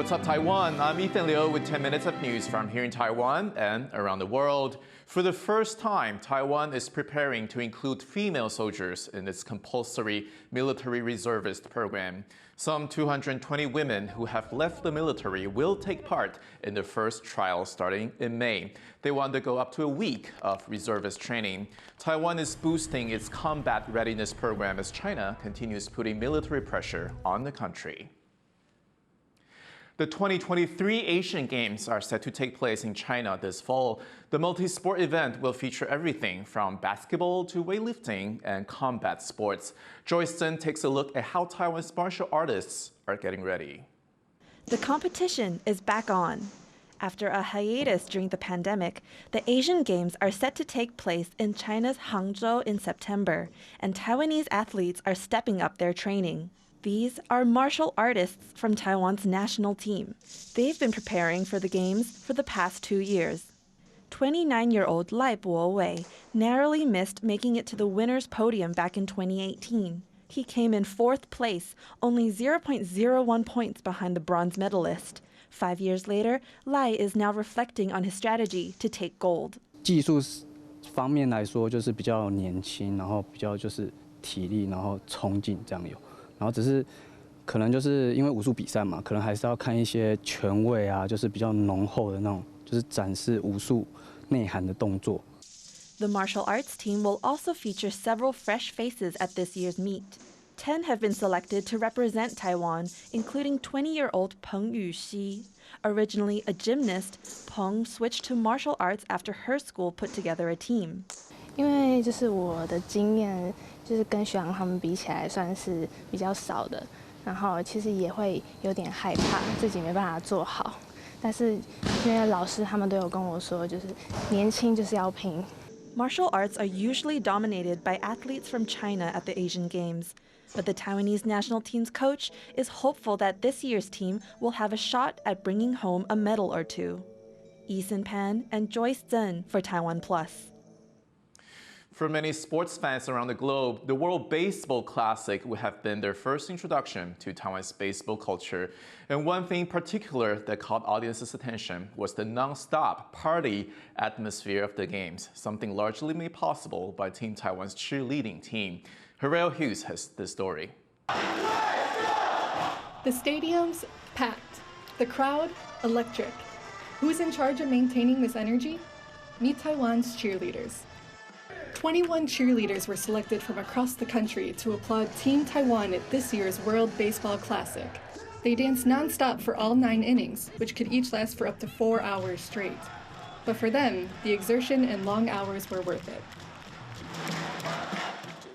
what's up, Taiwan? I'm Ethan Liu with 10 minutes of news from here in Taiwan and around the world. For the first time, Taiwan is preparing to include female soldiers in its compulsory military reservist program. Some 220 women who have left the military will take part in the first trial starting in May. They want to go up to a week of reservist training. Taiwan is boosting its combat readiness program as China continues putting military pressure on the country. The 2023 Asian Games are set to take place in China this fall. The multi-sport event will feature everything from basketball to weightlifting and combat sports. Joyce Zhen takes a look at how Taiwan's martial artists are getting ready. The competition is back on. After a hiatus during the pandemic, the Asian Games are set to take place in China's Hangzhou in September, and Taiwanese athletes are stepping up their training. These are martial artists from Taiwan's national team. They've been preparing for the Games for the past 2 years. 29-year-old Lai Bo-wei narrowly missed making it to the winner's podium back in 2018. He came in 4th place, only 0.01 points behind the bronze medalist. 5 years later, Lai is now reflecting on his strategy to take gold. 技术方面来说，就是比较年轻，然后比较就是体力，然后冲劲这样有。 然后只是可能就是因为武术比赛嘛，可能还是要看一些拳位啊，就是比较浓厚的那种，就是展示武术内涵的动作。The martial arts team will also feature several fresh faces at this year's meet. 10 have been selected to represent Taiwan, including 20-year-old Peng Yuxi. Originally a gymnast, Peng switched to martial arts after her school put together a team. 因为就是我的经验，就是跟学长他们比起来算是比较少的，然后其实也会有点害怕自己没办法做好，但是因为老师他们都有跟我说，就是年轻就是要拼。Martial arts are usually dominated by athletes from China at the Asian Games, but the Taiwanese national team's coach is hopeful that this year's team will have a shot at bringing home a medal or two. Eason Pan and Joyce Zhen for TaiwanPlus. For many sports fans around the globe, the World Baseball Classic would have been their first introduction to Taiwan's baseball culture. And one thing in particular that caught audiences' attention was the non-stop party atmosphere of the games, something largely made possible by Team Taiwan's cheerleading team. Harrell Hughes has this story. The stadium's packed. The crowd, electric. Who's in charge of maintaining this energy? Meet Taiwan's cheerleaders. 21 cheerleaders were selected from across the country to applaud Team Taiwan at this year's World Baseball Classic. They danced nonstop for all 9 innings, which could each last for up to 4 hours straight. But for them, the exertion and long hours were worth it.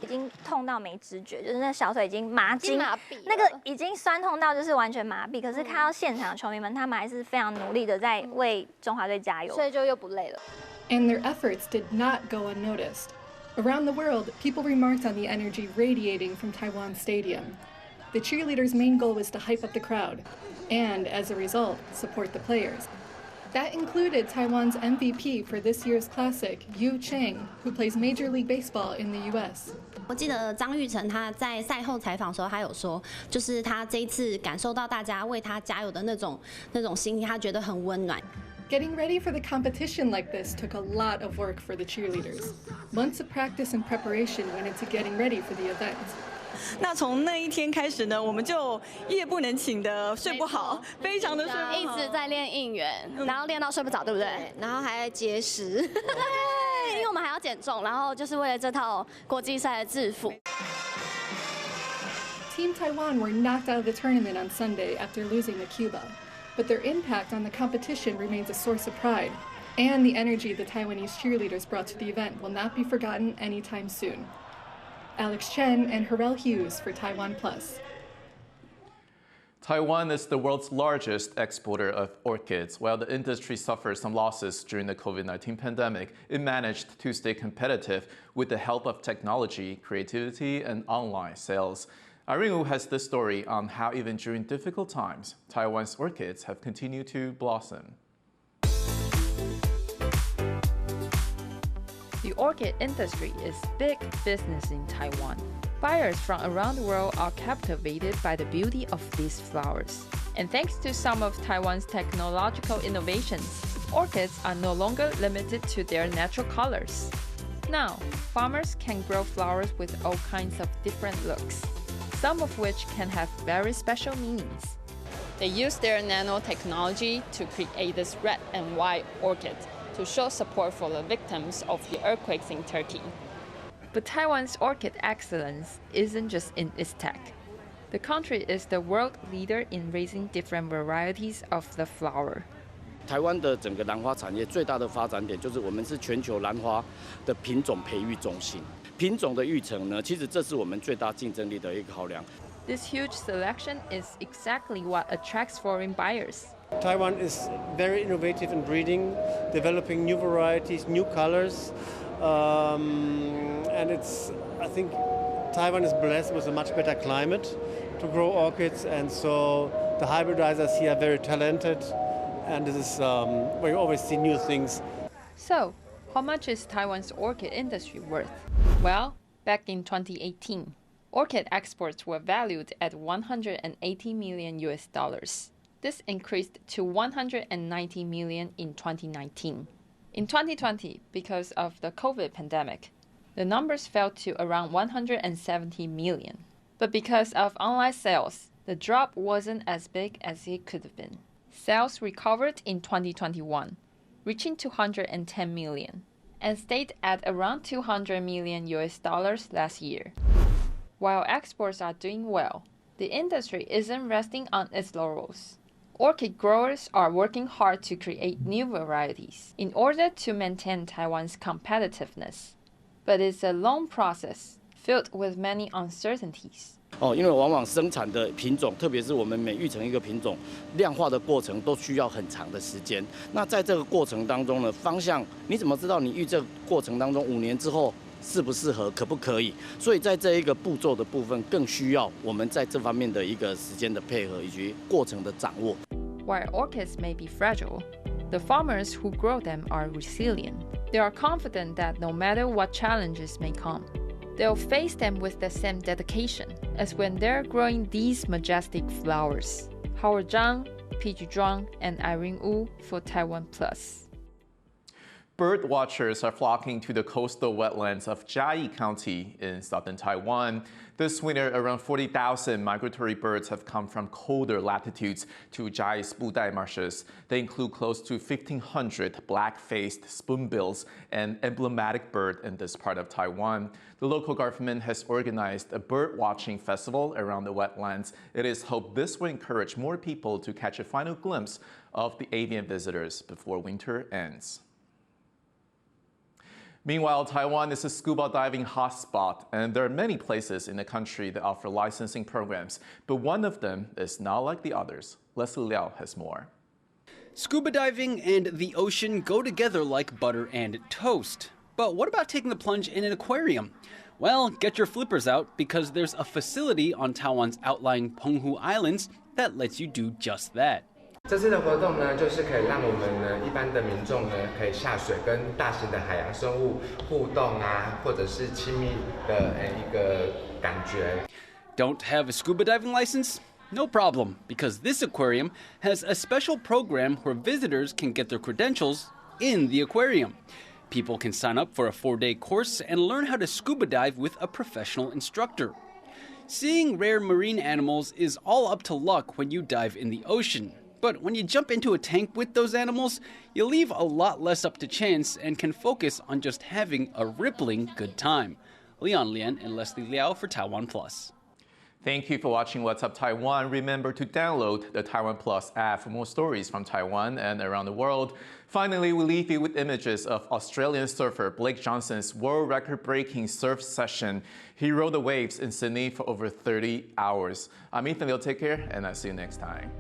已经痛到没知觉，就是那小腿已经麻痹，那个已经酸痛到就是完全麻痹。可是看到现场球迷们，他们还是非常努力的在为中华队加油，所以就又不累了。 And their efforts did not go unnoticed. Around the world, people remarked on the energy radiating from Taiwan Stadium. The cheerleaders' main goal was to hype up the crowd, and as a result, support the players. That included Taiwan's MVP for this year's Classic, Yu Chang, who plays Major League Baseball in the U.S. 我记得张育成他在赛后采访的时候，他有说，就是他这一次感受到大家为他加油的那种心情，他觉得很温暖。 Getting ready for the competition like this took a lot of work for the cheerleaders. Months of practice and preparation went into getting ready for the event. 那从那一天开始呢，我们就夜不能寝的睡不好，非常的睡不好，一直在练应援，然后练到睡不着，对不对？然后还节食，对，因为我们还要减重，然后就是为了这套国际赛的制服。 Team Taiwan were knocked out of the tournament on Sunday after losing to Cuba. But their impact on the competition remains a source of pride, and the energy the Taiwanese cheerleaders brought to the event will not be forgotten anytime soon. Alex Chen and Harrell Hughes for TaiwanPlus. Taiwan is the world's largest exporter of orchids. While the industry suffered some losses during the COVID-19 pandemic, it managed to stay competitive with the help of technology, creativity, and online sales. Irene Wu has this story on how even during difficult times, Taiwan's orchids have continued to blossom. The orchid industry is big business in Taiwan. Buyers from around the world are captivated by the beauty of these flowers. And thanks to some of Taiwan's technological innovations, orchids are no longer limited to their natural colors. Now, farmers can grow flowers with all kinds of different looks, some of which can have very special meanings. They use their nanotechnology to create this red and white orchid to show support for the victims of the earthquakes in Turkey. But Taiwan's orchid excellence isn't just in its tech. The country is the world leader in raising different varieties of the flower. 台湾的整个兰花产业最大的发展点就是我们是全球兰花的品种培育中心。品种的育成呢，其实这是我们最大竞争力的一个考量。This huge selection is exactly what attracts foreign buyers. Taiwan is very innovative in breeding, developing new varieties, new colors, and I think Taiwan is blessed with a much better climate to grow orchids, and so the hybridizers here are very talented, and this is where you always see new things. So, how much is Taiwan's orchid industry worth? Well, back in 2018, orchid exports were valued at $180 million. This increased to $190 million in 2019. In 2020, because of the COVID pandemic, the numbers fell to around $170 million. But because of online sales, the drop wasn't as big as it could have been. Sales recovered in 2021, reaching $210 million, and stayed at around $200 million last year. While exports are doing well, the industry isn't resting on its laurels. Orchid growers are working hard to create new varieties in order to maintain Taiwan's competitiveness. But it's a long process filled with many uncertainties. 因为往往生产的品种，特别是我们每育成一个品种，量化的过程都需要很长的时间。那在这个过程当中呢，方向你怎么知道你育这个过程当中5年之后适不适合，可不可以？所以在这一个步骤的部分，更需要我们在这方面的一个时间的配合以及过程的掌握。While orchids may be fragile, the farmers who grow them are resilient. They are confident that no matter what challenges may come, they'll face them with the same dedication as when they're growing these majestic flowers. Howard Zhang, PG Zhuang, and Irene Wu for TaiwanPlus. Bird watchers are flocking to the coastal wetlands of Chiayi County in southern Taiwan. This winter, around 40,000 migratory birds have come from colder latitudes to Chiayi's Budai marshes. They include close to 1,500 black-faced spoonbills, an emblematic bird in this part of Taiwan. The local government has organized a bird-watching festival around the wetlands. It is hoped this will encourage more people to catch a final glimpse of the avian visitors before winter ends. Meanwhile, Taiwan is a scuba diving hotspot, and there are many places in the country that offer licensing programs, but one of them is not like the others. Leslie Liao has more. Scuba diving and the ocean go together like butter and toast. But what about taking the plunge in an aquarium? Well, get your flippers out, because there's a facility on Taiwan's outlying Penghu Islands that lets you do just that. 这次的活动呢，就是可以让我们呢一般的民众呢，可以下水跟大型的海洋生物互动啊，或者是亲密的一个感觉。Don't have a scuba diving license? No problem, because this aquarium has a special program where visitors can get their credentials in the aquarium. People can sign up for a 4-day course and learn how to scuba dive with a professional instructor. Seeing rare marine animals is all up to luck when you dive in the ocean. But when you jump into a tank with those animals, you leave a lot less up to chance and can focus on just having a rippling good time. Leon Lian and Leslie Liao for TaiwanPlus. Thank you for watching What's Up Taiwan. Remember to download the TaiwanPlus app for more stories from Taiwan and around the world. Finally, we leave you with images of Australian surfer Blake Johnson's world record-breaking surf session. He rode the waves in Sydney for over 30 hours. I'm Ethan Liu. Take care, and I'll see you next time.